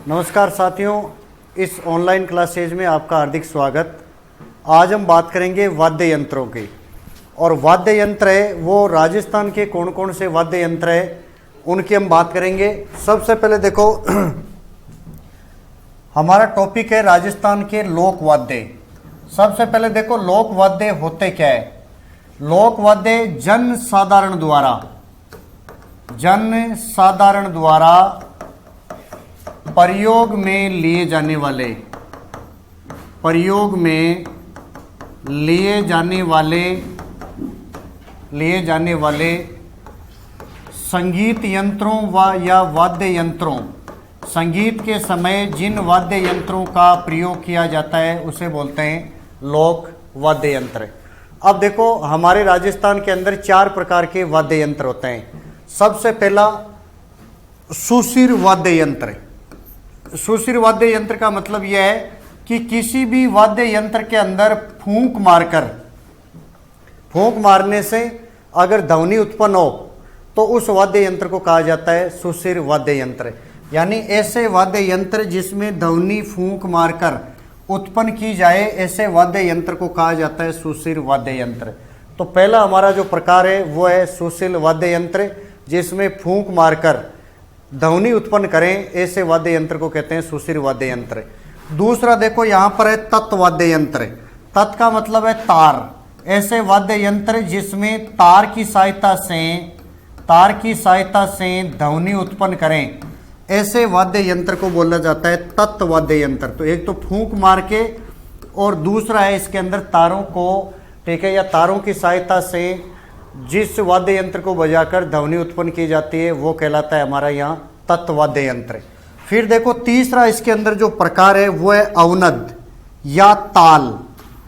नमस्कार साथियों, इस ऑनलाइन क्लासेज में आपका हार्दिक स्वागत। आज हम बात करेंगे वाद्य यंत्रों की। और वाद्य यंत्र है वो राजस्थान के कौन कौन से वाद्य यंत्र है उनकी हम बात करेंगे। सबसे पहले देखो हमारा टॉपिक है राजस्थान के लोक वाद्य। सबसे पहले देखो लोक वाद्य होते क्या है। लोक वाद्य जन साधारण द्वारा प्रयोग में लिए जाने वाले संगीत यंत्रों या वाद्य यंत्रों, संगीत के समय जिन वाद्य यंत्रों का प्रयोग किया जाता है उसे बोलते हैं लोक वाद्य यंत्र। अब देखो हमारे राजस्थान के अंदर 4 प्रकार के वाद्य यंत्र होते हैं। सबसे पहला सुशिर वाद्य यंत्र। सुशिर वाद्य यंत्र का मतलब यह है कि किसी भी वाद्य यंत्र के अंदर फूंक मारने से अगर ध्वनि उत्पन्न हो तो उस वाद्य यंत्र को कहा जाता है सुशिर वाद्य यंत्र। यानी ऐसे वाद्य यंत्र जिसमें ध्वनि फूंक मारकर उत्पन्न की जाए, ऐसे वाद्य यंत्र को कहा जाता है सुशिर वाद्य यंत्र। तो पहला हमारा जो प्रकार है वो है सुशिर वाद्य यंत्र, जिसमें फूंक मारकर ध्वनि उत्पन्न करें, ऐसे वाद्य यंत्र को कहते हैं सुशिर वाद्य यंत्र। दूसरा देखो यहां पर है तत् वाद्य यंत्र। तत् का मतलब है तार। ऐसे वाद्य यंत्र जिसमें तार की सहायता से ध्वनि उत्पन्न करें, ऐसे वाद्य यंत्र को बोला जाता है तत् वाद्य यंत्र। तो एक तो फूंक मार के और दूसरा है इसके अंदर तारों को, ठीक है, या तारों की सहायता से जिस वाद्य यंत्र को बजाकर ध्वनि उत्पन्न की जाती है वो कहलाता है हमारा यहाँ तत् वाद्य यंत्र। फिर देखो तीसरा इसके अंदर जो प्रकार है वो है अवनद या ताल।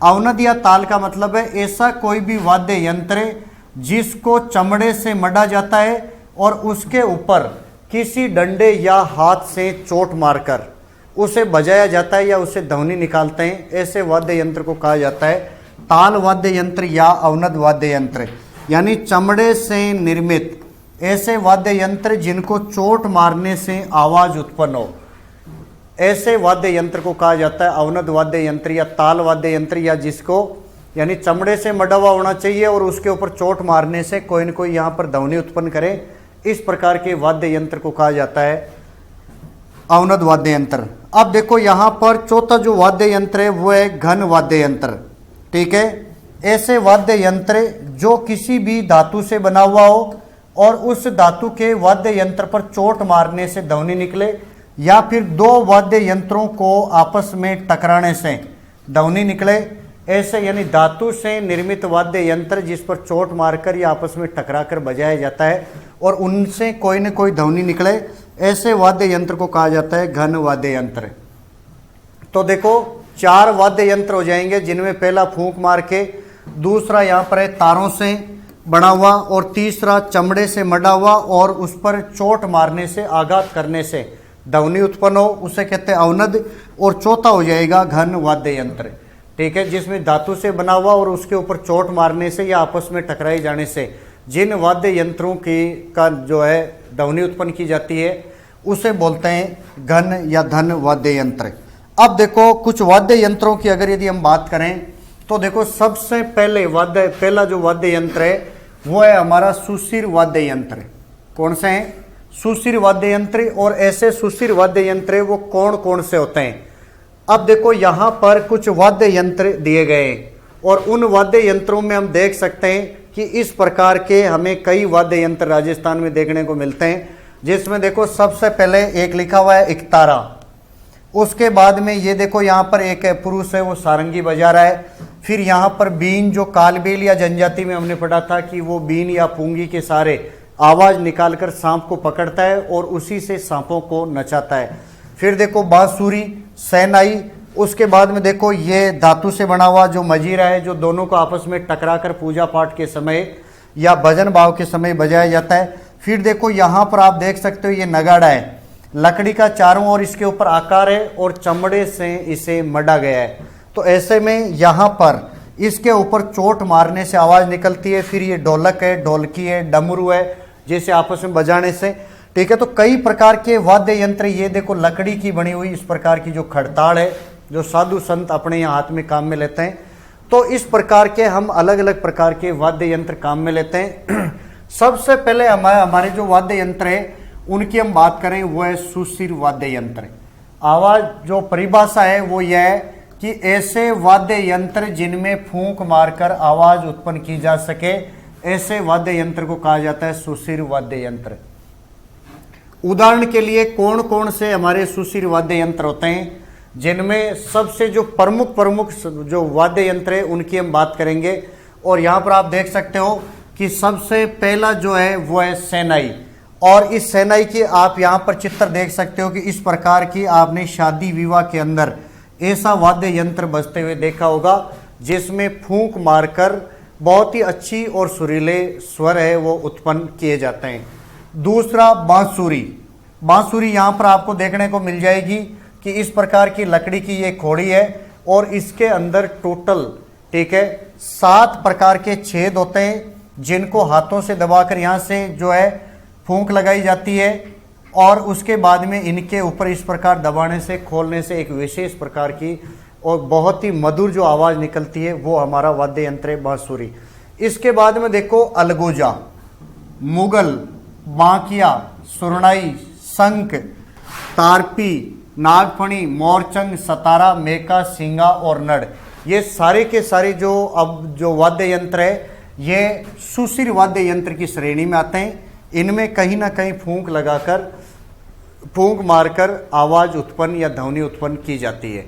अवनद या ताल का मतलब है ऐसा कोई भी वाद्य यंत्र जिसको चमड़े से मढ़ा जाता है और उसके ऊपर किसी डंडे या हाथ से चोट मारकर उसे बजाया जाता है या उसे ध्वनि निकालते हैं, ऐसे वाद्य यंत्र को कहा जाता है ताल वाद्य यंत्र या अवनद वाद्य यंत्र। यानी चमड़े से निर्मित ऐसे वाद्य यंत्र जिनको चोट मारने से आवाज उत्पन्न हो, ऐसे वाद्य यंत्र को कहा जाता है अवनद वाद्य यंत्र या ताल वाद्य यंत्र, या जिसको यानी चमड़े से मढ़ा हुआ होना चाहिए और उसके ऊपर चोट मारने से कोई न कोई यहाँ पर ध्वनि उत्पन्न करे, इस प्रकार के वाद्य यंत्र को कहा जाता है अवनद वाद्य यंत्र। अब देखो यहाँ पर चौथा जो वाद्य यंत्र है वो है घन वाद्य यंत्र। ठीक है, ऐसे वाद्य यंत्र जो किसी भी धातु से बना हुआ हो और उस धातु के वाद्य यंत्र पर चोट मारने से ध्वनि निकले, या फिर 2 वाद्य यंत्रों को आपस में टकराने से ध्वनि निकले, ऐसे यानी धातु से निर्मित वाद्य यंत्र जिस पर चोट मारकर या आपस में टकराकर बजाया जाता है और उनसे कोई न कोई ध्वनि निकले, ऐसे वाद्य यंत्र को कहा जाता है घन वाद्य यंत्र। तो देखो 4 वाद्य यंत्र हो जाएंगे, जिनमें पहला फूंक मार के, दूसरा यहाँ पर है तारों से बना हुआ, और तीसरा चमड़े से मढ़ा हुआ और उस पर चोट मारने से, आघात करने से ध्वनि उत्पन्न हो, उसे कहते हैं अवनद। और चौथा हो जाएगा घन वाद्य यंत्र। ठीक है, जिसमें धातु से बना हुआ और उसके ऊपर चोट मारने से या आपस में टकराए जाने से जिन वाद्य यंत्रों की का जो है ध्वनि उत्पन्न की जाती है उसे बोलते हैं घन या धन वाद्य यंत्र। अब देखो कुछ वाद्य यंत्रों की अगर यदि हम बात करें तो देखो सबसे पहला जो वाद्य यंत्र है वो है हमारा सुशिर वाद्य यंत्र। कौन से हैं? सुशिर वाद्य यंत्र। और ऐसे सुशिर वाद्य यंत्र वो कौन कौन से होते हैं? अब देखो यहाँ पर कुछ वाद्य यंत्र दिए गए और उन वाद्य यंत्रों में हम देख सकते हैं कि इस प्रकार के हमें कई वाद्य यंत्र राजस्थान में देखने को मिलते हैं, जिसमें देखो सबसे पहले एक लिखा हुआ है इकतारा। उसके बाद में ये देखो यहाँ पर एक पुरुष है वो सारंगी बजा रहा है। फिर यहाँ पर बीन, जो कालबेल या जनजाति में हमने पढ़ा था कि वो बीन या पूंगी के सारे आवाज निकालकर सांप को पकड़ता है और उसी से सांपों को नचाता है। फिर देखो बांसुरी, शहनाई। उसके बाद में देखो ये धातु से बना हुआ जो मजीरा है, जो दोनों को आपस में टकराकर पूजा पाठ के समय या भजन भाव के समय बजाया जाता है। फिर देखो यहाँ पर आप देख सकते हो ये नगाड़ा है, लकड़ी का चारों ओर इसके ऊपर आकार है और चमड़े से इसे मढ़ा गया है। तो ऐसे में यहाँ पर इसके ऊपर चोट मारने से आवाज निकलती है। फिर ये ढोलक है, ढोलकी है, डमरू है, जैसे आपस में बजाने से। ठीक है। तो कई प्रकार के वाद्य यंत्र, ये देखो लकड़ी की बनी हुई इस प्रकार की जो खड़ताड़ है, जो साधु संत अपने यहाँ हाथ में काम में लेते हैं। तो इस प्रकार के हम अलग अलग प्रकार के वाद्य यंत्र काम में लेते हैं। सबसे पहले हमारे जो वाद्य यंत्र है उनकी हम बात करें, वो है सुशिर वाद्य यंत्र। आवाज जो परिभाषा है वो यह है कि ऐसे वाद्य यंत्र जिनमें फूंक मारकर आवाज उत्पन्न की जा सके, ऐसे वाद्य यंत्र को कहा जाता है सुशिर वाद्य यंत्र। उदाहरण के लिए कौन कौन से हमारे सुशिर वाद्य यंत्र होते हैं, जिनमें सबसे जो प्रमुख जो वाद्य यंत्र है उनकी हम बात करेंगे। और यहाँ पर आप देख सकते हो कि सबसे पहला जो है वो है शहनाई। और इस शहनाई की आप यहाँ पर चित्र देख सकते हो कि इस प्रकार की आपने शादी विवाह के अंदर ऐसा वाद्य यंत्र बजते हुए देखा होगा, जिसमें फूंक मारकर बहुत ही अच्छी और सुरीले स्वर है वो उत्पन्न किए जाते हैं। दूसरा बांसुरी। बांसुरी यहाँ पर आपको देखने को मिल जाएगी कि इस प्रकार की लकड़ी की ये खोड़ी है और इसके अंदर टोटल, ठीक है, 7 प्रकार के छेद होते हैं, जिनको हाथों से दबाकर यहाँ से जो है फूंक लगाई जाती है और उसके बाद में इनके ऊपर इस प्रकार दबाने से, खोलने से एक विशेष प्रकार की और बहुत ही मधुर जो आवाज़ निकलती है वो हमारा वाद्य यंत्र है बांसुरी। इसके बाद में देखो अलगोजा, मुगल, बांकिया, सुरनाई, शंख, तारपी, नागफणी, मोरचंग, सतारा, मेका, सिंगा और नड़, ये सारे के सारे जो वाद्य यंत्र है ये सुशिर वाद्य यंत्र की श्रेणी में आते हैं। इनमें कहीं ना कहीं फूंक मारकर आवाज उत्पन्न या ध्वनि उत्पन्न की जाती है।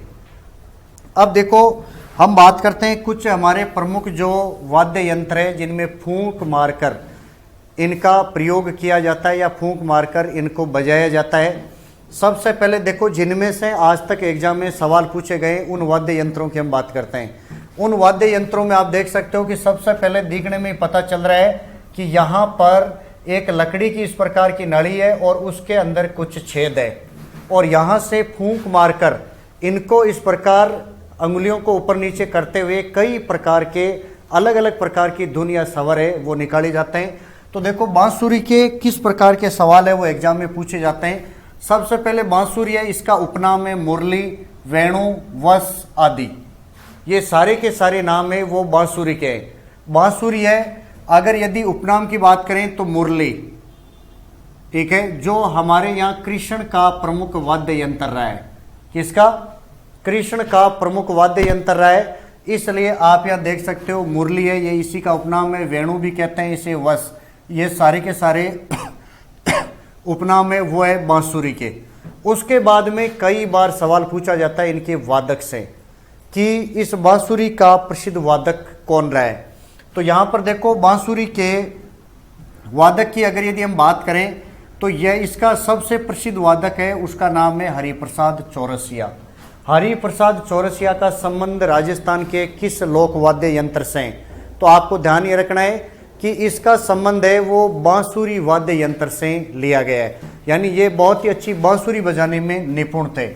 अब देखो हम बात करते हैं कुछ हमारे प्रमुख जो वाद्य यंत्र है जिनमें फूंक मारकर इनका प्रयोग किया जाता है या फूंक मारकर इनको बजाया जाता है। सबसे पहले देखो, जिनमें से आज तक एग्जाम में सवाल पूछे गए उन वाद्य यंत्रों की हम बात करते हैं। उन वाद्य यंत्रों में आप देख सकते हो कि सबसे पहले दिखने में पता चल रहा है कि यहाँ पर एक लकड़ी की इस प्रकार की नली है और उसके अंदर कुछ छेद है और यहाँ से फूंक मारकर इनको इस प्रकार अंगुलियों को ऊपर नीचे करते हुए कई प्रकार के अलग अलग प्रकार की धुन या स्वर है वो निकाले जाते हैं। तो देखो बांसुरी के किस प्रकार के सवाल है वो एग्जाम में पूछे जाते हैं। सबसे पहले बांसुरी है, इसका उपनाम है मुरली, वेणु, वस आदि, ये सारे के सारे नाम है वो बांसुरी के हैं। बांसुरी है, अगर यदि उपनाम की बात करें तो मुरली, ठीक है, जो हमारे यहाँ कृष्ण का प्रमुख वाद्य यंत्र रहा है। किसका? कृष्ण का प्रमुख वाद्य यंत्र रहा है, इसलिए आप यहाँ देख सकते हो मुरली है, ये इसी का उपनाम है। वेणु भी कहते हैं इसे, वस, ये सारे के सारे उपनाम है वो है बांसुरी के। उसके बाद में कई बार सवाल पूछा जाता है इनके वादक से कि इस बांसुरी का प्रसिद्ध वादक कौन रहा है। तो यहाँ पर देखो बांसुरी के वादक की अगर यदि हम बात करें तो यह इसका सबसे प्रसिद्ध वादक है, उसका नाम है हरिप्रसाद चौरसिया। हरिप्रसाद चौरसिया का संबंध राजस्थान के किस लोक वाद्य यंत्र से है? तो आपको ध्यान ये रखना है कि इसका संबंध है वो बांसुरी वाद्य यंत्र से लिया गया है, यानी ये बहुत ही अच्छी बांसुरी बजाने में निपुण थे।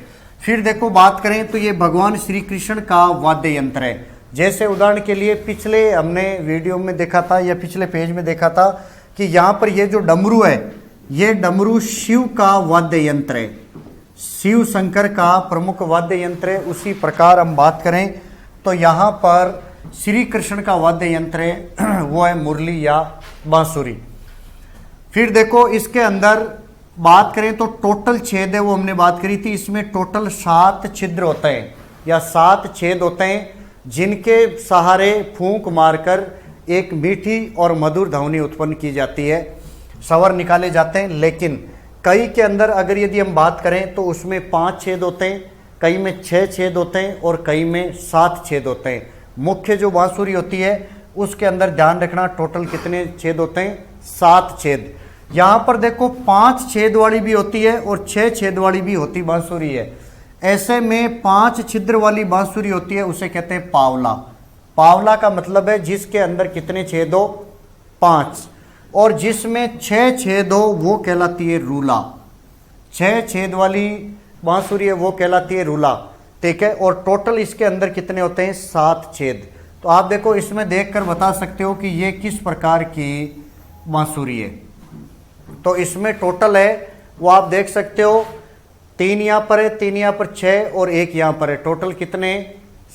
फिर देखो बात करें तो ये भगवान श्री कृष्ण का वाद्य यंत्र है। जैसे उदाहरण के लिए पिछले हमने वीडियो में देखा था या पिछले पेज में देखा था कि यहाँ पर ये जो डमरू है, ये डमरू शिव का वाद्य यंत्र है, शिव शंकर का प्रमुख वाद्य यंत्र है। उसी प्रकार हम बात करें तो यहाँ पर श्री कृष्ण का वाद्य यंत्र है वो है मुरली या बांसुरी। फिर देखो इसके अंदर बात करें तो टोटल छेद है वो हमने बात करी थी, इसमें टोटल 7 छिद्र होते हैं या 7 छेद होते हैं, जिनके सहारे फूंक मारकर एक मीठी और मधुर ध्वनि उत्पन्न की जाती है, स्वर निकाले जाते हैं। लेकिन कई के अंदर अगर यदि हम बात करें तो उसमें 5 छेद होते हैं, कई में 6 छेद होते हैं और कई में 7 छेद होते हैं। मुख्य जो बांसुरी होती है उसके अंदर ध्यान रखना टोटल कितने छेद होते हैं, 7 छेद। यहाँ पर देखो 5 छेद वाली भी होती है और 6 छेद वाली भी होती बांसुरी है। ऐसे में 5 छिद्र वाली बांसुरी होती है उसे कहते हैं पावला। पावला का मतलब है जिसके अंदर कितने छेद हो, 5, और जिसमें 6 छेद हो वो कहलाती है रूला। 6 छेद वाली बांसुरी है वो कहलाती है रूला, ठीक है। और टोटल इसके अंदर कितने होते हैं, 7 छेद। तो आप देखो इसमें देखकर बता सकते हो कि ये किस प्रकार की बांसुरी है। तो इसमें टोटल है वो आप देख सकते हो, 3 यहाँ पर है, 3 यहाँ पर, 6 और 1 यहाँ पर है, टोटल कितने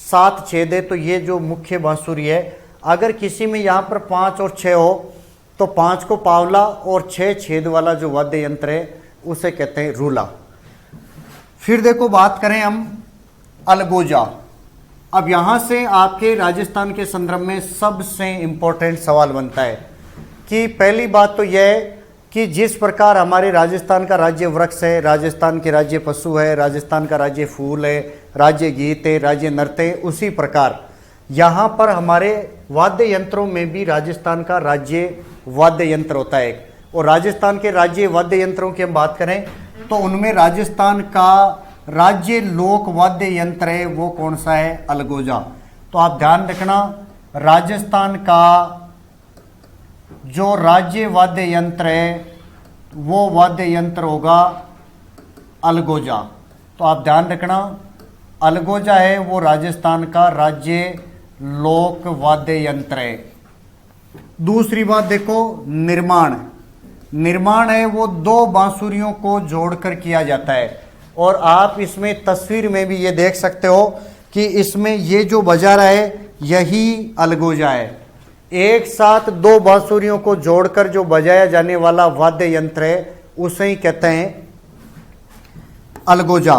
7 छेद है। तो ये जो मुख्य बांसुरी है, अगर किसी में यहाँ पर 5 और 6 हो तो 5 को पावला और 6 छेद वाला जो वाद्य यंत्र है उसे कहते हैं रूला। फिर देखो बात करें हम अलगोजा। अब यहाँ से आपके राजस्थान के संदर्भ में सबसे इंपॉर्टेंट सवाल बनता है कि पहली बात तो यह है कि जिस प्रकार हमारे राजस्थान का राज्य वृक्ष है, राजस्थान के राज्य पशु है, राजस्थान का राज्य फूल है, राज्य गीत है, राज्य नृत्य है, उसी प्रकार यहाँ पर हमारे वाद्य यंत्रों में भी राजस्थान का राज्य वाद्य यंत्र होता है। और राजस्थान के राज्य वाद्य यंत्रों की हम बात करें तो उनमें राजस्थान का राज्य लोक वाद्य यंत्र है वो कौन सा है, अलगोजा। तो आप ध्यान रखना, राजस्थान का जो राज्य वाद्य यंत्र है वो वाद्य यंत्र होगा अलगोजा। तो आप ध्यान रखना, अलगोजा है वो राजस्थान का राज्य लोक वाद्य यंत्र है। दूसरी बात देखो, निर्माण। निर्माण है वो 2 बांसुरियों को जोड़कर किया जाता है। और आप इसमें तस्वीर में भी ये देख सकते हो कि इसमें ये जो बजा रहा है यही अलगोजा है। एक साथ 2 बांसुरियों को जोड़कर जो बजाया जाने वाला वाद्य यंत्र है उसे ही कहते हैं अलगोजा।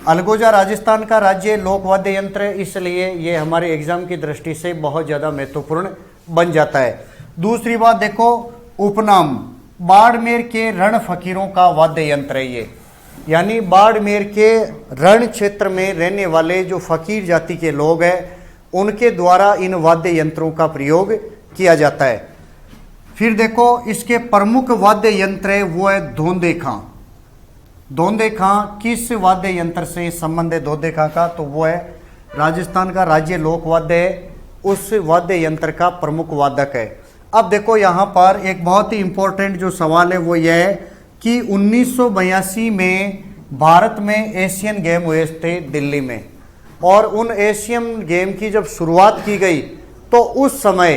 अलगोजा राजस्थान का राज्य लोक वाद्य यंत्र है, इसलिए ये हमारे एग्जाम की दृष्टि से बहुत ज़्यादा महत्वपूर्ण बन जाता है। दूसरी बात देखो, उपनाम। बाड़मेर के रण फकीरों का वाद्य यंत्र है ये, यानी बाड़मेर के रण क्षेत्र में रहने वाले जो फकीर जाति के लोग हैं उनके द्वारा इन वाद्य यंत्रों का प्रयोग किया जाता है। फिर देखो, इसके प्रमुख वाद्य यंत्र है वो है धोंदे खां। धोंदे खां किस वाद्य यंत्र से संबंध है धोंदे खां का, तो वो है राजस्थान का राज्य लोक वाद्य है, उस वाद्य यंत्र का प्रमुख वादक है। अब देखो यहाँ पर एक बहुत ही इंपॉर्टेंट जो सवाल है वो यह है कि 1982 में भारत में एशियन गेम हुए थे दिल्ली में, और उन एशियन गेम की जब शुरुआत की गई तो उस समय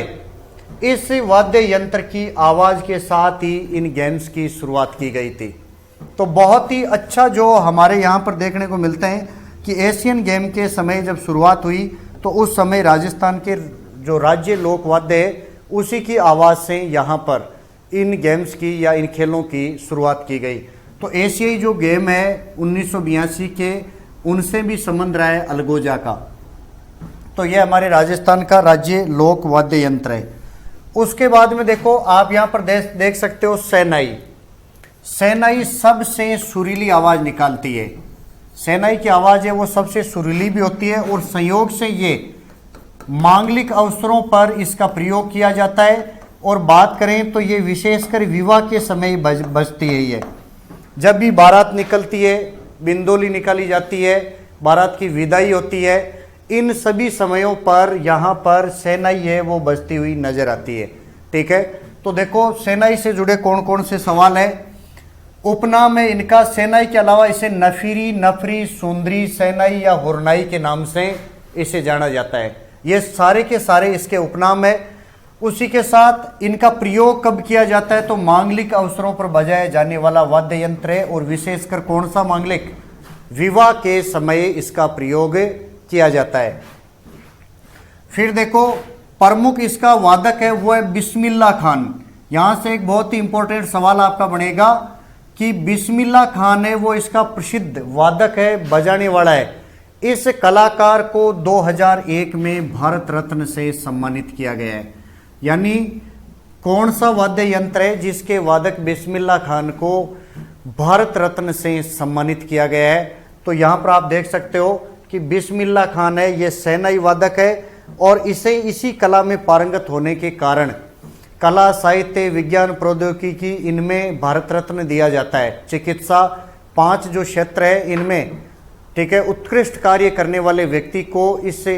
इस वाद्य यंत्र की आवाज़ के साथ ही इन गेम्स की शुरुआत की गई थी। तो बहुत ही अच्छा जो हमारे यहाँ पर देखने को मिलते हैं कि एशियन गेम के समय जब शुरुआत हुई तो उस समय राजस्थान के जो राज्य लोक वाद्य है उसी की आवाज़ से यहाँ पर इन गेम्स की या इन खेलों की शुरुआत की गई। तो एशियाई जो गेम है 1982 के, उनसे भी संबंध रहा है अलगोजा का। तो यह हमारे राजस्थान का राज्य लोक वाद्य यंत्र है। उसके बाद में देखो आप यहाँ पर देख सकते हो शहनाई। शहनाई सबसे सुरीली आवाज़ निकालती है। शहनाई की आवाज़ है वो सबसे सुरीली भी होती है और संयोग से ये मांगलिक अवसरों पर इसका प्रयोग किया जाता है। और बात करें तो ये विशेषकर विवाह के समय बजती है। ये जब भी बारात निकलती है, बिंदोली निकाली जाती है, बारात की विदाई होती है, इन सभी समयों पर यहाँ पर शहनाई है वो बजती हुई नजर आती है। ठीक है, तो देखो शहनाई से जुड़े कौन कौन से सवाल है। उपनाम है इनका, शहनाई के अलावा इसे नफीरी, नफरी, सुंदरी, शहनाई या हुरनाई के नाम से इसे जाना जाता है। ये सारे के सारे इसके उपनाम है। उसी के साथ इनका प्रयोग कब किया जाता है तो मांगलिक अवसरों पर बजाया जाने वाला वाद्य यंत्र है, और विशेषकर कौन सा मांगलिक, विवाह के समय इसका प्रयोग किया जाता है। फिर देखो प्रमुख इसका वादक है वो है बिस्मिल्लाह खान। यहां से एक बहुत ही इंपॉर्टेंट सवाल आपका बनेगा कि बिस्मिल्लाह खान है वो इसका प्रसिद्ध वादक है, बजाने वाला है। इस कलाकार को 2001 में भारत रत्न से सम्मानित किया गया है। यानी कौन सा वाद्य यंत्र है जिसके वादक बिस्मिल्लाह खान को भारत रत्न से सम्मानित किया गया है। तो यहाँ पर आप देख सकते हो कि बिस्मिल्लाह खान है ये शहनाई वादक है, और इसे इसी कला में पारंगत होने के कारण कला, साहित्य, विज्ञान, प्रौद्योगिकी इनमें भारत रत्न दिया जाता है। चिकित्सा, 5 जो क्षेत्र है इनमें, ठीक है, उत्कृष्ट कार्य करने वाले व्यक्ति को इससे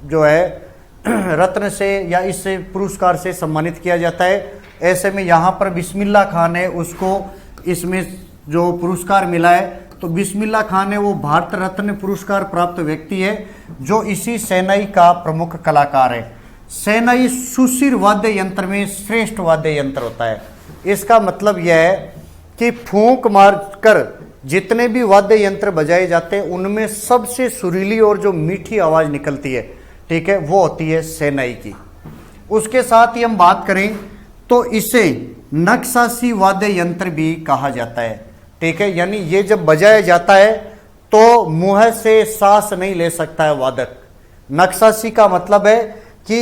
जो है रत्न से या इस पुरस्कार से सम्मानित किया जाता है। ऐसे में यहाँ पर बिस्मिल्लाह खान है उसको इसमें जो पुरस्कार मिला है, तो बिस्मिल्लाह खान है वो भारत रत्न पुरस्कार प्राप्त व्यक्ति है जो इसी शहनाई का प्रमुख कलाकार है। शहनाई सुशिर वाद्य यंत्र में श्रेष्ठ वाद्य यंत्र होता है। इसका मतलब यह है कि फूंक मारकर जितने भी वाद्य यंत्र बजाए जाते हैं उनमें सबसे सुरीली और जो मीठी आवाज निकलती है, ठीक है, वो होती है शहनाई की। उसके साथ ही हम बात करें तो इसे नक्शासी वाद्य यंत्र भी कहा जाता है, ठीक है। यानी ये जब बजाया जाता है तो मुंह से सांस नहीं ले सकता है वादक। नक्शासी का मतलब है कि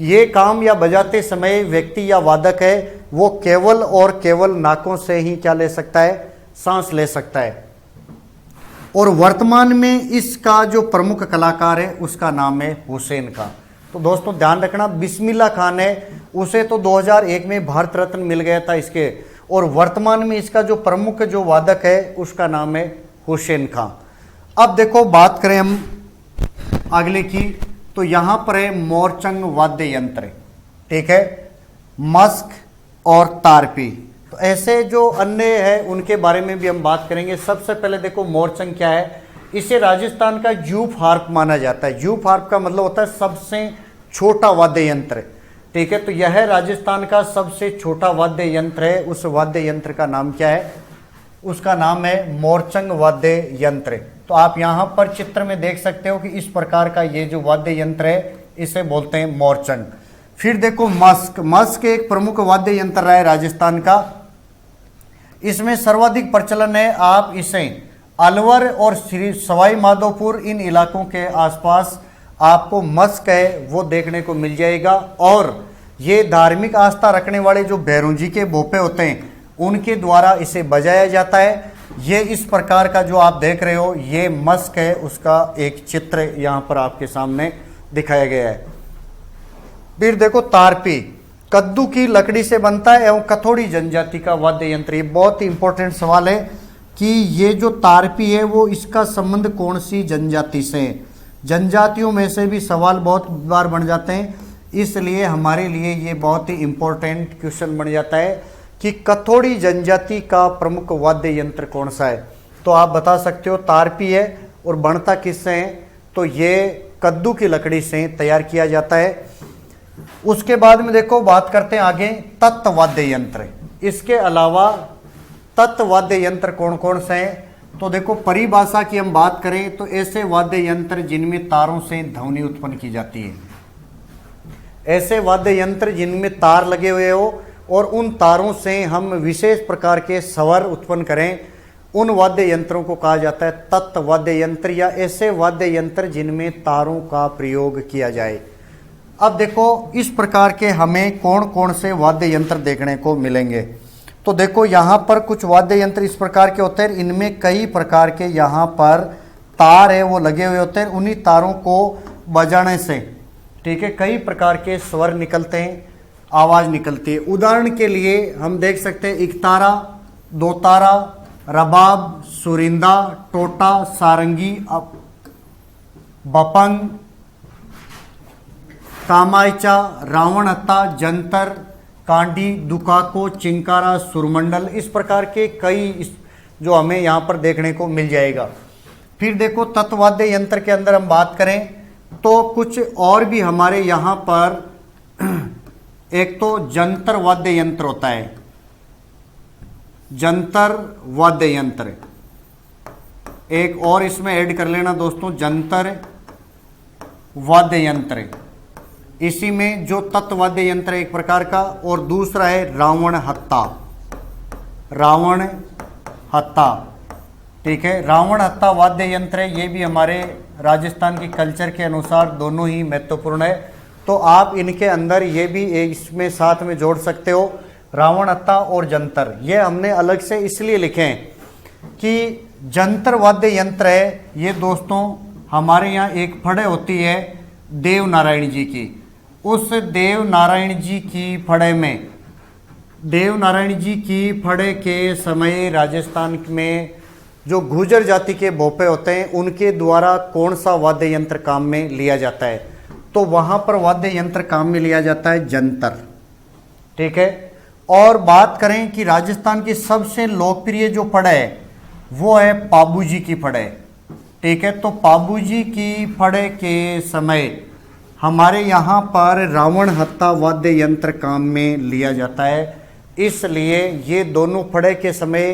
ये काम या बजाते समय व्यक्ति या वादक है वो केवल और केवल नाकों से ही क्या ले सकता है, सांस ले सकता है। और वर्तमान में इसका जो प्रमुख कलाकार है उसका नाम है हुसैन खां। तो दोस्तों ध्यान रखना, बिस्मिल्लाह खान है, उसे तो 2001 में भारत रत्न मिल गया था इसके, और वर्तमान में इसका जो प्रमुख जो वादक है उसका नाम है हुसैन खां। अब देखो बात करें हम अगले की, तो यहां पर है मोरचंग वाद्य यंत्र, ठीक है, मस्क और तारपी। तो ऐसे जो अन्य है उनके बारे में भी हम बात करेंगे। सबसे पहले देखो मोरचंग क्या है, इसे राजस्थान का यूफ हार्प माना जाता है। यूफ हार्प का मतलब होता है सबसे छोटा वाद्य यंत्र, ठीक है। तो यह राजस्थान का सबसे छोटा वाद्य यंत्र है। उस वाद्य यंत्र का नाम क्या है, उसका नाम है मोरचंग वाद्य यंत्र। तो आप यहां पर चित्र में देख सकते हो कि इस प्रकार का ये जो वाद्य यंत्र है इसे बोलते हैं मोरचंग। फिर देखो मस्क, मस्क एक प्रमुख वाद्य यंत्र रहा है राजस्थान का। इसमें सर्वाधिक प्रचलन है, आप इसे अलवर और श्री सवाई माधोपुर इन इलाकों के आसपास आपको मस्क है वो देखने को मिल जाएगा। और ये धार्मिक आस्था रखने वाले जो भैरों जी के भोपे होते हैं उनके द्वारा इसे बजाया जाता है। ये इस प्रकार का जो आप देख रहे हो ये मस्क है, उसका एक चित्र यहां पर आपके सामने दिखाया गया है। फिर देखो तारपी, कद्दू की लकड़ी से बनता है एवं कथोड़ी जनजाति का वाद्य यंत्र। ये बहुत ही इंपॉर्टेंट सवाल है कि ये जो तारपी है वो इसका संबंध कौन सी जनजाति से है। जनजातियों में से भी सवाल बहुत बार बन जाते हैं, इसलिए हमारे लिए ये बहुत ही इंपॉर्टेंट क्वेश्चन बन जाता है कि कथोड़ी जनजाति का प्रमुख वाद्य यंत्र कौन सा है। तो आप बता सकते हो तारपी है, और बनता किससे है, तो ये कद्दू की लकड़ी से तैयार किया जाता है। उसके बाद में देखो बात करते हैं आगे तत्व वाद्य यंत्र। इसके अलावा तत्व वाद्य यंत्र कौन कौन से हैं, तो देखो परिभाषा की हम बात करें तो ऐसे वाद्य यंत्र जिनमें तारों से ध्वनि उत्पन्न की जाती है। ऐसे वाद्य यंत्र जिनमें तार लगे हुए हो और उन तारों से हम विशेष प्रकार के स्वर उत्पन्न करें, उन वाद्य यंत्रों को कहा जाता है तत्व वाद्य यंत्र, या ऐसे वाद्य यंत्र जिनमें तारों का प्रयोग किया जाए। अब देखो इस प्रकार के हमें कौन कौन से वाद्य यंत्र देखने को मिलेंगे। तो देखो यहाँ पर कुछ वाद्य यंत्र इस प्रकार के होते हैं, इनमें कई प्रकार के यहाँ पर तार है वो लगे हुए होते हैं। उन्हीं तारों को बजाने से, ठीक है, कई प्रकार के स्वर निकलते हैं, आवाज़ निकलती है। उदाहरण के लिए हम देख सकते हैं इकतारा, दो तारा, रबाब, सुरिंदा, टोटा, सारंगी, बपंग, कामायचा, रावणहत्ता, जंतर, कांडी, दुकाको, चिंकारा, सुरमंडल, इस प्रकार के कई जो हमें यहाँ पर देखने को मिल जाएगा। फिर देखो तत्ववाद्य यंत्र के अंदर हम बात करें तो कुछ और भी हमारे यहाँ पर एक तो जंतर वाद्य यंत्र होता है, जंतर वाद्य यंत्र, एक और इसमें ऐड कर लेना दोस्तों जंतर वाद्य यंत्र। इसी में जो तत्ववाद्य यंत्र एक प्रकार का, और दूसरा है रावण हत्ता, रावण हत्ता, ठीक है। रावण हत्ता वाद्य यंत्र है, ये भी हमारे राजस्थान की कल्चर के अनुसार दोनों ही महत्वपूर्ण है। तो आप इनके अंदर ये भी इसमें साथ में जोड़ सकते हो रावण हत्ता और जंतर। ये हमने अलग से इसलिए लिखे हैं कि जंतर वाद्य यंत्र है ये दोस्तों हमारे यहाँ एक फड़े होती है देव नारायण जी की। उस देव नारायण जी की फड़े में, देव नारायण जी की फड़े के समय राजस्थान में जो गुर्जर जाति के भोपे होते हैं उनके द्वारा कौन सा वाद्य यंत्र काम में लिया जाता है, तो वहां पर वाद्य यंत्र काम में लिया जाता है जंतर, ठीक है। और बात करें कि राजस्थान की सबसे लोकप्रिय जो फड़े है वो है पाबूजी की फड़े, ठीक है। तो पाबूजी की फड़े के समय हमारे यहाँ पर रावण हत्ता वाद्य यंत्र काम में लिया जाता है। इसलिए ये दोनों फड़े के समय,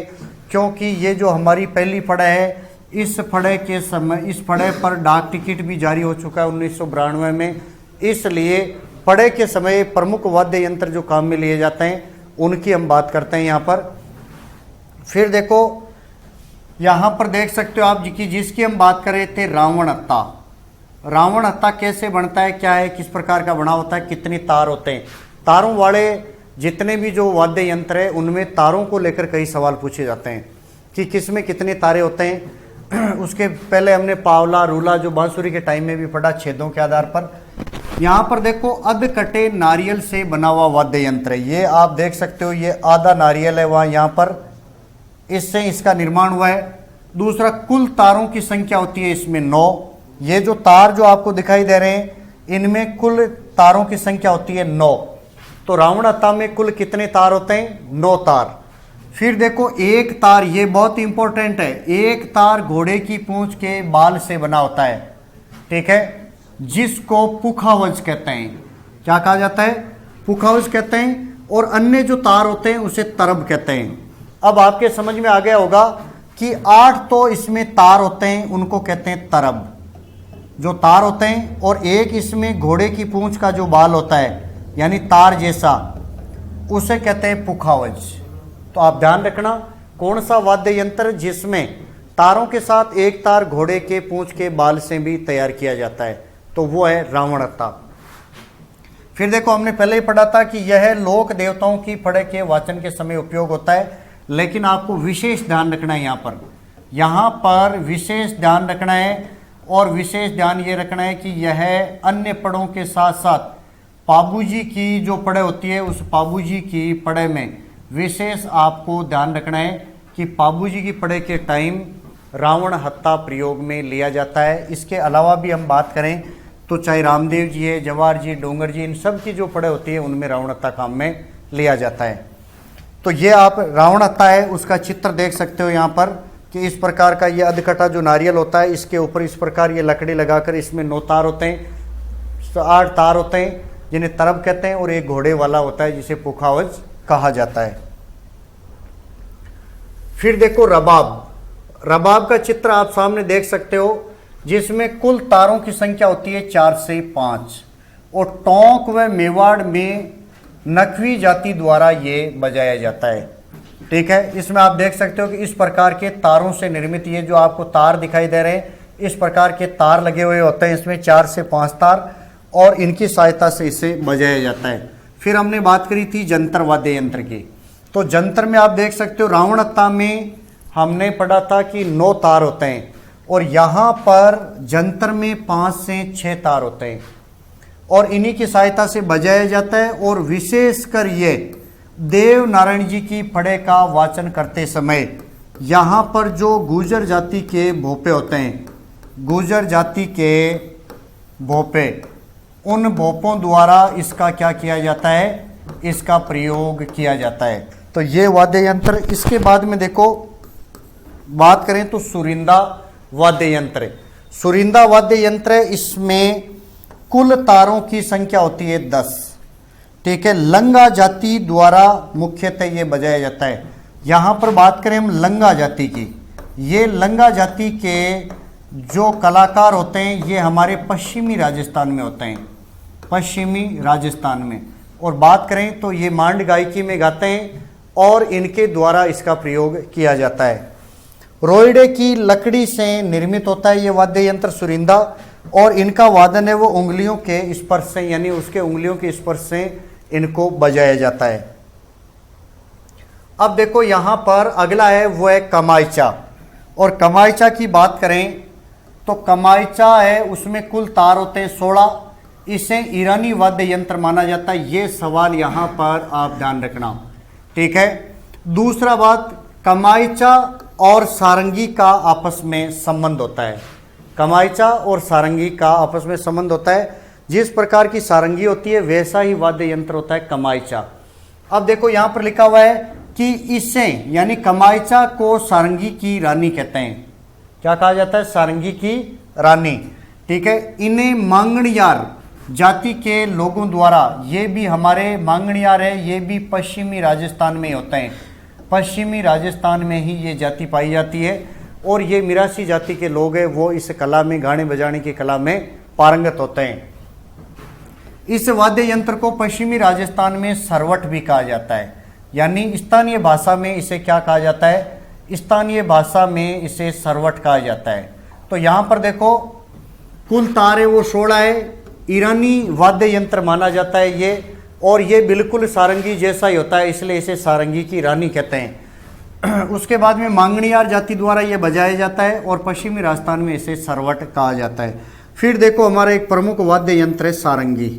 क्योंकि ये जो हमारी पहली फड़े है, इस फड़े के समय इस फड़े पर डाक टिकट भी जारी हो चुका है 1992 में, इसलिए फड़े के समय प्रमुख वाद्य यंत्र जो काम में लिए जाते हैं उनकी हम बात करते हैं यहाँ पर। फिर देखो यहाँ पर देख सकते हो आप जी, जिसकी हम बात कर रहे थे, रावण हत्ता। रावण हत्ता कैसे बनता है, क्या है, किस प्रकार का बना होता है, कितनी तार होते हैं। तारों वाले जितने भी जो वाद्य यंत्र है उनमें तारों को लेकर कई सवाल पूछे जाते हैं कि किस में कितने तारे होते हैं। उसके पहले हमने पावला, रूला जो बांसुरी के टाइम में भी पढ़ा, छेदों के आधार पर। यहाँ पर देखो अध कटे नारियल से बना हुआ वाद्य यंत्र है, ये आप देख सकते हो, ये आधा नारियल है वहाँ, यहाँ पर इससे इसका निर्माण हुआ है। दूसरा, कुल तारों की संख्या होती है इसमें 9। ये जो तार जो आपको दिखाई दे रहे हैं इनमें कुल तारों की संख्या होती है 9। तो रावण हत्ता में कुल कितने तार होते हैं, 9 तार। फिर देखो एक तार, ये बहुत इंपॉर्टेंट है, एक तार घोड़े की पूंछ के बाल से बना होता है, ठीक है, जिसको पुखावज कहते हैं। क्या कहा जाता है, पुखावज कहते हैं। और अन्य जो तार होते हैं उसे तरब कहते हैं। अब आपके समझ में आ गया होगा कि 8 तो इसमें तार होते हैं, उनको कहते हैं तरब, जो तार होते हैं। और एक इसमें घोड़े की पूंछ का जो बाल होता है यानी तार जैसा, उसे कहते हैं पुखावज। तो आप ध्यान रखना, कौन सा वाद्य यंत्र जिसमें तारों के साथ एक तार घोड़े के पूंछ के बाल से भी तैयार किया जाता है, तो वो है रावण हत्ता। फिर देखो हमने पहले ही पढ़ा था कि यह लोक देवताओं की फड़े के वाचन के समय उपयोग होता है, लेकिन आपको विशेष ध्यान रखना है यहाँ पर विशेष ध्यान रखना है। और विशेष ध्यान ये रखना है कि यह अन्य पड़ों के साथ साथ पाबूजी की जो पड़े होती है, उस पाबूजी की पड़े में विशेष आपको ध्यान रखना है कि पाबूजी की पड़े के टाइम रावण हत्ता प्रयोग में लिया जाता है। इसके अलावा भी हम बात करें तो चाहे रामदेव जी है, जवाहर जी, डोंगर जी, इन सब की जो पड़े होती है उनमें रावण हत्ता काम में लिया जाता है। तो ये आप रावण हत्ता है उसका चित्र देख सकते हो यहाँ पर कि इस प्रकार का ये अधकटा जो नारियल होता है, इसके ऊपर इस प्रकार ये लकड़ी लगाकर इसमें 9 तार होते हैं, 8 तार होते हैं जिन्हें तरब कहते हैं, और एक घोड़े वाला होता है जिसे पुखावज कहा जाता है। फिर देखो रबाब। रबाब का चित्र आप सामने देख सकते हो, जिसमें कुल तारों की संख्या होती है 4 से 5, और टोंक व मेवाड़ में नकवी जाति द्वारा ये बजाया जाता है, ठीक है। इसमें आप देख सकते हो कि इस प्रकार के तारों से निर्मित ये जो आपको तार दिखाई दे रहे हैं, इस प्रकार के तार लगे हुए होते हैं, इसमें 4 से 5 तार, और इनकी सहायता से इसे बजाया जाता है। फिर हमने बात करी थी जंतर वाद्य यंत्र की, तो जंतर में आप देख सकते हो रावण हत्ता में हमने पढ़ा था कि 9 तार होते हैं, और यहाँ पर जंतर में 5 से 6 तार होते हैं, और इन्हीं की सहायता से बजाया जाता है। और विशेषकर ये देव नारायण जी की फड़े का वाचन करते समय यहाँ पर जो गुर्जर जाति के भोपे होते हैं, गुर्जर जाति के भोपे, उन भोपों द्वारा इसका क्या किया जाता है, इसका प्रयोग किया जाता है। तो ये वाद्य यंत्र। इसके बाद में देखो बात करें तो सुरिंदा वाद्य यंत्र। सुरिंदा वाद्य यंत्र, इसमें कुल तारों की संख्या होती है 10, ठीक है। लंगा जाति द्वारा मुख्यतः ये बजाया जाता है। यहाँ पर बात करें हम लंगा जाति की, ये लंगा जाति के जो कलाकार होते हैं ये हमारे पश्चिमी राजस्थान में होते हैं, पश्चिमी राजस्थान में। और बात करें तो ये मांड गायकी में गाते हैं, और इनके द्वारा इसका प्रयोग किया जाता है। रोइडे की लकड़ी से निर्मित होता है ये वाद्य यंत्र सुरिंदा, और इनका वादन है वो उंगलियों के स्पर्श से, यानी उसके उंगलियों के स्पर्श से इनको बजाया जाता है। अब देखो यहाँ पर अगला है वो है कमाइचा। और कमाइचा की बात करें तो कमाइचा है, उसमें कुल तार होते हैं 16, इसे ईरानी वाद्य यंत्र माना जाता है। ये सवाल यहाँ पर आप ध्यान रखना, ठीक है। दूसरा बात, कमाइचा और सारंगी का आपस में संबंध होता है। कमाइचा और सारंगी का आपस में संबंध होता है। जिस प्रकार की सारंगी होती है वैसा ही वाद्य यंत्र होता है कमाइचा। अब देखो यहाँ पर लिखा हुआ है कि इसे यानी कमाइचा को सारंगी की रानी कहते हैं। क्या कहा जाता है, सारंगी की रानी, ठीक है। इन्हें मांगणियार जाति के लोगों द्वारा, ये भी हमारे मांगणियार है, ये भी पश्चिमी राजस्थान में होते हैं, पश्चिमी राजस्थान में ही ये जाति पाई जाती है। और ये मिरासी जाति के लोग हैं, वो इस कला में, गाने बजाने की कला में पारंगत होते हैं। इस वाद्य यंत्र को पश्चिमी राजस्थान में सरवट भी कहा जाता है, यानी स्थानीय भाषा में इसे क्या कहा जाता है, स्थानीय भाषा में इसे सरवट कहा जाता है। तो यहाँ पर देखो कुल तार है वो 16 है, ईरानी वाद्य यंत्र माना जाता है ये, और ये बिल्कुल सारंगी जैसा ही होता है, इसलिए इसे सारंगी की रानी कहते हैं। उसके बाद में मांगणियार जाति द्वारा ये बजाया जाता है और पश्चिमी राजस्थान में इसे सरवट कहा जाता है। फिर देखो हमारा एक प्रमुख वाद्य यंत्र है सारंगी।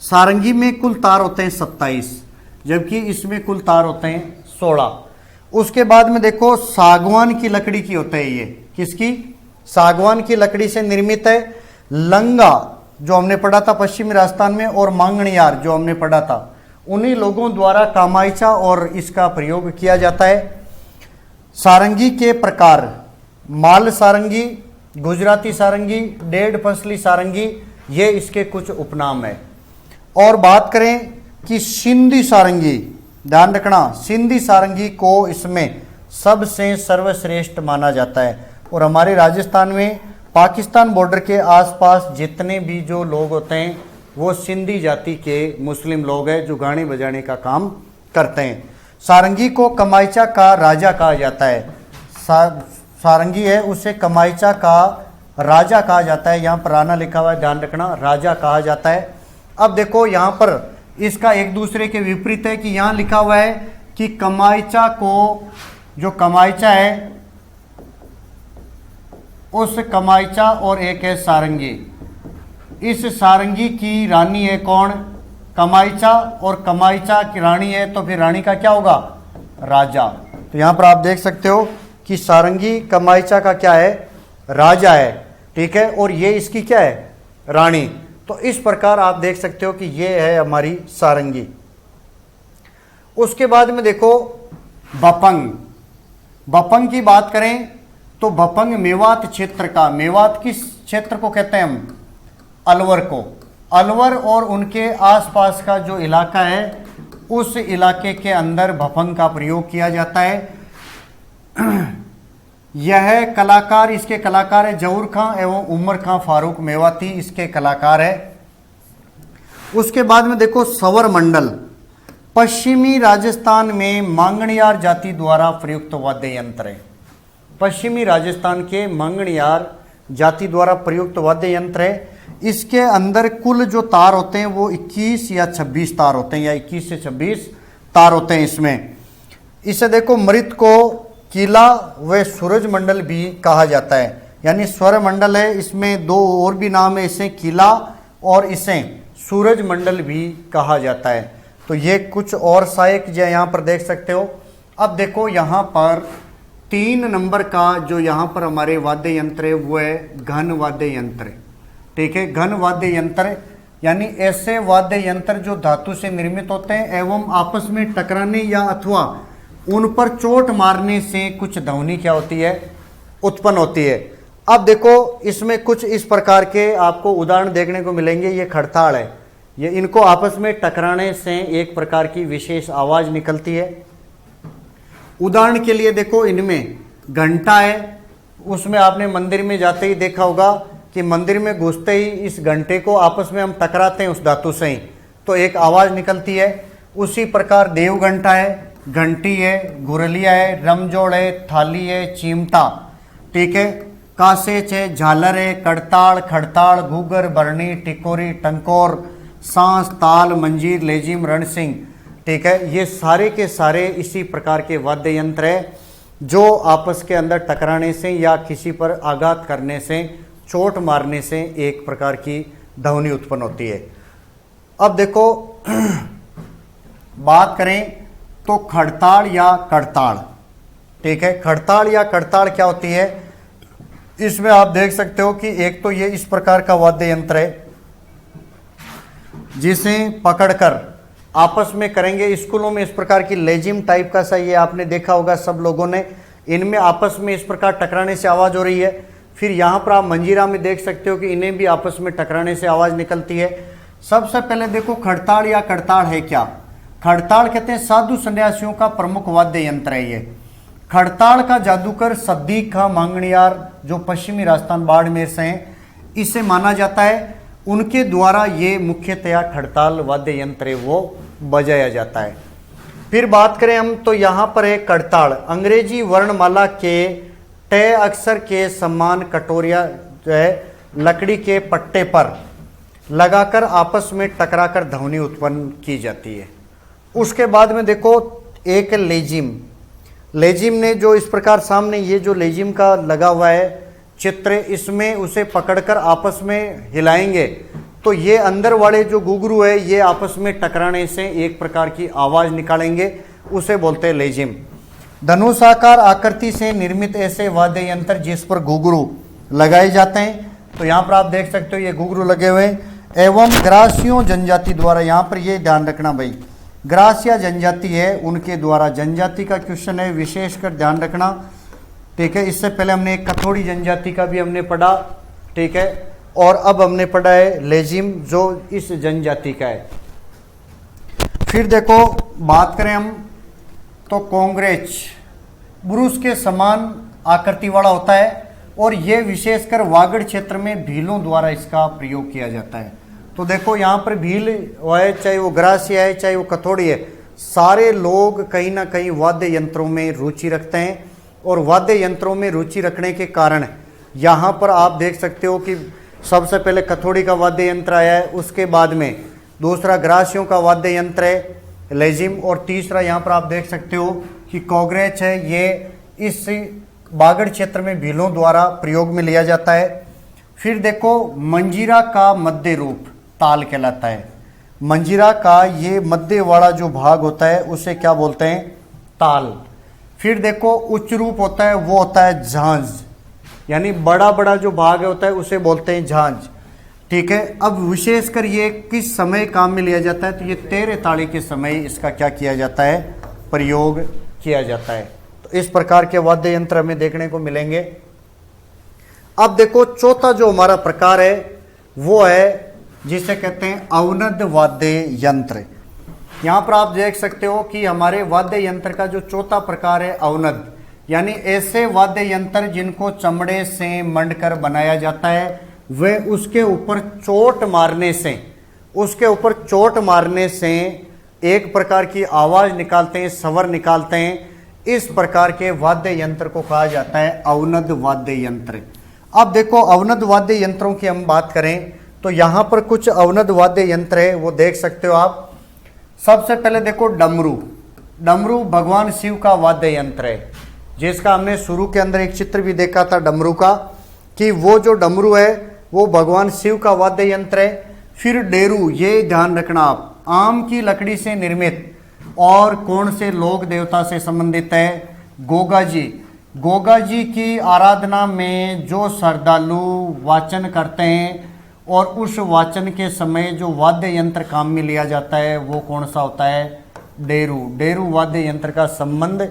सारंगी में कुल तार होते हैं 27, जबकि इसमें कुल तार होते हैं 16। उसके बाद में देखो सागवान की लकड़ी की होता है, ये किसकी, सागवान की लकड़ी से निर्मित है। लंगा जो हमने पढ़ा था पश्चिमी राजस्थान में, और मांगणियार जो हमने पढ़ा था, उन्हीं लोगों द्वारा कामायचा और इसका प्रयोग किया जाता है। सारंगी के प्रकार माल सारंगी, गुजराती सारंगी, डेढ़ फसली सारंगी, ये इसके कुछ उपनाम है। और बात करें कि सिंधी सारंगी, ध्यान रखना, सिंधी सारंगी को इसमें सबसे सर्वश्रेष्ठ माना जाता है। और हमारे राजस्थान में पाकिस्तान बॉर्डर के आसपास जितने भी जो लोग होते हैं वो सिंधी जाति के मुस्लिम लोग हैं जो गाने बजाने का काम करते हैं। सारंगी को कमाईचा का राजा कहा जाता है। सारंगी है उसे कमाईचा का राजा कहा जाता है। यहाँ पर राणा लिखा हुआ है, ध्यान रखना, राजा कहा जाता है। अब देखो यहाँ पर इसका एक दूसरे के विपरीत है कि यहाँ लिखा हुआ है कि कमाईचा को, जो कमाईचा है उस कमाईचा, और एक है सारंगी। इस सारंगी की रानी है कौन, कमाईचा, और कमाईचा की रानी है तो फिर रानी का क्या होगा, राजा। तो यहाँ पर आप देख सकते हो कि सारंगी कमाईचा का क्या है, राजा है, ठीक है, और ये इसकी क्या है, रानी। तो इस प्रकार आप देख सकते हो कि ये है हमारी सारंगी। उसके बाद में देखो बपंग। बपंग की बात करें तो बपंग मेवात क्षेत्र का, मेवात किस क्षेत्र को कहते हैं हम, अलवर को, अलवर और उनके आसपास का जो इलाका है उस इलाके के अंदर बपंग का प्रयोग किया जाता है। यह कलाकार, इसके कलाकार है जहूर खां एवं उमर खां फारूक मेवाती, इसके कलाकार है। उसके बाद में देखो सवर मंडल। पश्चिमी राजस्थान में मांगणियार जाति द्वारा प्रयुक्त वाद्य यंत्र है। पश्चिमी राजस्थान के मांगणियार जाति द्वारा प्रयुक्त वाद्य यंत्र है। इसके अंदर कुल जो तार होते हैं वो 21 या 26 तार होते हैं, या 21 से 26 तार होते हैं इसमें। इसे देखो मृत को किला व सूरज मंडल भी कहा जाता है, यानी स्वर मंडल है, इसमें दो और भी नाम है, इसे किला और इसे सूरज मंडल भी कहा जाता है। तो ये कुछ और सहायक जो यहाँ पर देख सकते हो। अब देखो यहाँ पर 3 नंबर का जो यहाँ पर हमारे वाद्य यंत्र है वो है घन वाद्य यंत्र, ठीक है। घन वाद्य यंत्र यानी ऐसे वाद्य यंत्र जो धातु से निर्मित होते हैं एवं आपस में टकराने या अथवा उन पर चोट मारने से कुछ ध्वनि क्या होती है, उत्पन्न होती है। अब देखो इसमें कुछ इस प्रकार के आपको उदाहरण देखने को मिलेंगे। ये खड़ताड़ है, ये इनको आपस में टकराने से एक प्रकार की विशेष आवाज निकलती है। उदाहरण के लिए देखो इनमें घंटा है, उसमें आपने मंदिर में जाते ही देखा होगा कि मंदिर में घुसते ही इस घंटे को आपस में हम टकराते हैं उस धातु से ही, तो एक आवाज निकलती है। उसी प्रकार देव घंटा है, घंटी है, घुरलिया है, रमजोड़ है, थाली है, चिमटा, ठीक है, कासेच है, झालर है, कड़ताड़, खड़ताड़, घूगर, बरनी, टिकोरी, टंकोर, सांस, ताल, मंजीर, लेजिम, रणसिंह, ठीक है। ये सारे के सारे इसी प्रकार के वाद्य यंत्र है जो आपस के अंदर टकराने से या किसी पर आघात करने से, चोट मारने से एक प्रकार की ध्वनि उत्पन्न होती है। अब देखो बात करें तो खड़ताड़ या कड़ताड़, ठीक है। खड़ताड़ या कड़ताड़ क्या होती है, इसमें आप देख सकते हो कि एक तो ये इस प्रकार का वाद्य यंत्र है जिसे पकड़कर आपस में करेंगे। स्कूलों में इस प्रकार की लेजिम टाइप का सा ये आपने देखा होगा सब लोगों ने, इनमें आपस में इस प्रकार टकराने से आवाज हो रही है। फिर यहाँ पर आप मंजीरा में देख सकते हो कि इन्हें भी आपस में टकराने से आवाज़ निकलती है। सबसे पहले देखो खड़ताड़ या करताड़ है क्या। खड़ताड़ कहते हैं साधु सन्यासियों का प्रमुख वाद्य यंत्र है ये। खड़ताड़ का जादूगर सद्दीक खां मांगणियार जो पश्चिमी राजस्थान बाड़मेर से हैं, इसे माना जाता है उनके द्वारा ये मुख्यतया खड़ताड़ वाद्य यंत्र है वो बजाया जाता है। फिर बात करें हम तो यहाँ पर है करताड़, अंग्रेजी वर्णमाला के ट अक्षर के समान कटोरिया जो है लकड़ी के पट्टे पर लगाकर आपस में टकराकर ध्वनि उत्पन्न की जाती है। उसके बाद में देखो एक लेजिम, लेजिम ने जो इस प्रकार सामने ये जो लेजिम का लगा हुआ है चित्र, इसमें उसे पकड़कर आपस में हिलाएंगे तो ये अंदर वाले जो घुंघरू है ये आपस में टकराने से एक प्रकार की आवाज निकालेंगे, उसे बोलते हैं लेजिम। धनुषाकार आकृति से निर्मित ऐसे वाद्य यंत्र जिस पर घुंघरू लगाए जाते हैं, तो यहाँ पर आप देख सकते हो ये घुंघरू लगे हुए हैं, एवं ग्रासियों जनजाति द्वारा, यहाँ पर ये ध्यान रखना भाई, ग्रासिया जनजाति है उनके द्वारा, जनजाति का क्वेश्चन है विशेषकर ध्यान रखना, ठीक है। इससे पहले हमने एक कथोड़ी जनजाति का भी हमने पढ़ा, ठीक है, और अब हमने पढ़ा है लेजिम जो इस जनजाति का है। फिर देखो बात करें हम तो कांग्रेच ब्रूस के समान आकृति वाला होता है और ये विशेषकर वागड़ क्षेत्र में भीलों द्वारा इसका प्रयोग किया जाता है। तो देखो यहाँ पर भील है, चाहे वो ग्रासिया है चाहे वो कथोड़ी है, सारे लोग कहीं ना कहीं वाद्य यंत्रों में रुचि रखते हैं और वाद्य यंत्रों में रुचि रखने के कारण यहाँ पर आप देख सकते हो कि सबसे पहले कथोड़ी का वाद्य यंत्र आया है, उसके बाद में दूसरा ग्रासियों का वाद्य यंत्र है लेजिम, और तीसरा यहाँ पर आप देख सकते हो कि कोग्रेच है, ये इस बागड़ क्षेत्र में भीलों द्वारा प्रयोग में लिया जाता है। फिर देखो मंजीरा का मध्य रूप ताल कहलाता है, मंजीरा का ये मध्य वाला जो भाग होता है उसे क्या बोलते हैं, ताल। फिर देखो उच्च रूप होता है वो होता है झांझ, यानी बड़ा बड़ा जो भाग होता है उसे बोलते हैं झांझ, ठीक है। अब विशेषकर ये किस समय काम में लिया जाता है, तो ये तेरे ताड़ी के समय इसका क्या किया जाता है, प्रयोग किया जाता है। तो इस प्रकार के वाद्य यंत्र हमें देखने को मिलेंगे। अब देखो चौथा जो हमारा प्रकार है वो है जिसे कहते हैं अवनद वाद्य यंत्र। यहाँ पर आप देख सकते हो कि हमारे वाद्य यंत्र का जो चौथा प्रकार है अवनद, यानी ऐसे वाद्य यंत्र जिनको चमड़े से मंडकर बनाया जाता है, वे उसके ऊपर चोट मारने से एक प्रकार की आवाज निकालते हैं, स्वर निकालते हैं। इस प्रकार के वाद्य यंत्र को कहा जाता है अवनद वाद्य यंत्र। अब देखो अवनद वाद्य यंत्रों की हम बात करें तो यहाँ पर कुछ अवनद वाद्य यंत्र है वो देख सकते हो आप। सबसे पहले देखो डमरू, डमरू भगवान शिव का वाद्य यंत्र है, जिसका हमने शुरू के अंदर एक चित्र भी देखा था डमरू का, कि वो जो डमरू है वो भगवान शिव का वाद्य यंत्र है। फिर डेरू, ये ध्यान रखना आप, आम की लकड़ी से निर्मित और कौन से लोक देवता से संबंधित है, गोगा जी। गोगा जी की आराधना में जो श्रद्धालु वाचन करते हैं और उस वाचन के समय जो वाद्य यंत्र काम में लिया जाता है वो कौन सा होता है, डेरू। डेरू वाद्य यंत्र का संबंध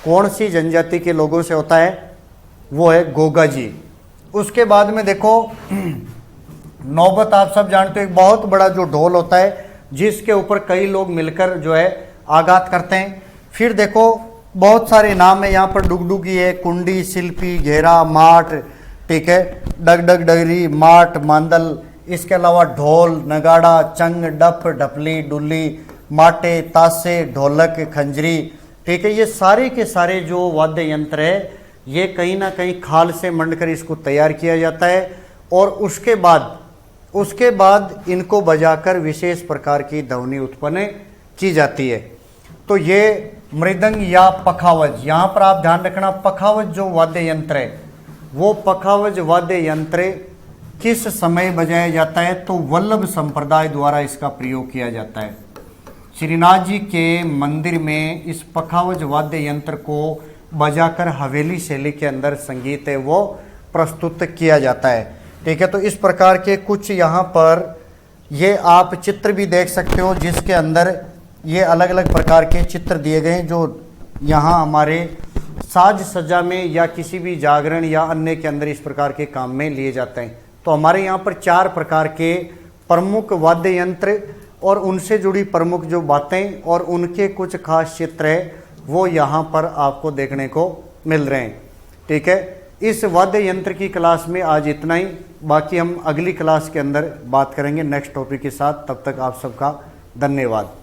कौन सी जनजाति के लोगों से होता है, वो है गोगा जी। उसके बाद में देखो नौबत, आप सब जानते हो एक बहुत बड़ा जो ढोल होता है जिसके ऊपर कई लोग मिलकर जो है आघात करते हैं। फिर देखो बहुत सारे नाम है यहाँ पर, डुगडुगी है, कुंडी, शिल्पी, घेरा, माठ, ठीक है, डगडग, डगरी, माठ, मांदल, इसके अलावा ढोल, नगाड़ा, चंग, डप, ढपली, डुल्ली, माटे, तासे, ढोलक, खंजरी, ठीक है, ये सारे के सारे जो वाद्य यंत्र है ये कहीं ना कहीं खाल से मंडकर इसको तैयार किया जाता है और उसके बाद इनको बजाकर विशेष प्रकार की ध्वनि उत्पन्न की जाती है। तो ये मृदंग या पखावज, यहाँ पर आप ध्यान रखना, पखावज जो वाद्य यंत्र है वो पखावज वाद्य यंत्र किस समय बजाया जाता है, तो वल्लभ संप्रदाय द्वारा इसका प्रयोग किया जाता है। श्रीनाथ जी के मंदिर में इस पखावज वाद्य यंत्र को बजाकर हवेली शैली के अंदर संगीत है वो प्रस्तुत किया जाता है, ठीक है। तो इस प्रकार के कुछ यहाँ पर ये आप चित्र भी देख सकते हो जिसके अंदर ये अलग अलग प्रकार के चित्र दिए गए हैं जो यहाँ हमारे साज सज्जा में या किसी भी जागरण या अन्य के अंदर इस प्रकार के काम में लिए जाते हैं। तो हमारे यहाँ पर 4 प्रकार के प्रमुख वाद्य यंत्र और उनसे जुड़ी प्रमुख जो बातें और उनके कुछ खास चित्र है वो यहाँ पर आपको देखने को मिल रहे हैं। ठीक है, इस वाद्य यंत्र की क्लास में आज इतना ही। बाकी हम अगली क्लास के अंदर बात करेंगे नेक्स्ट टॉपिक के साथ। तब तक आप सबका धन्यवाद।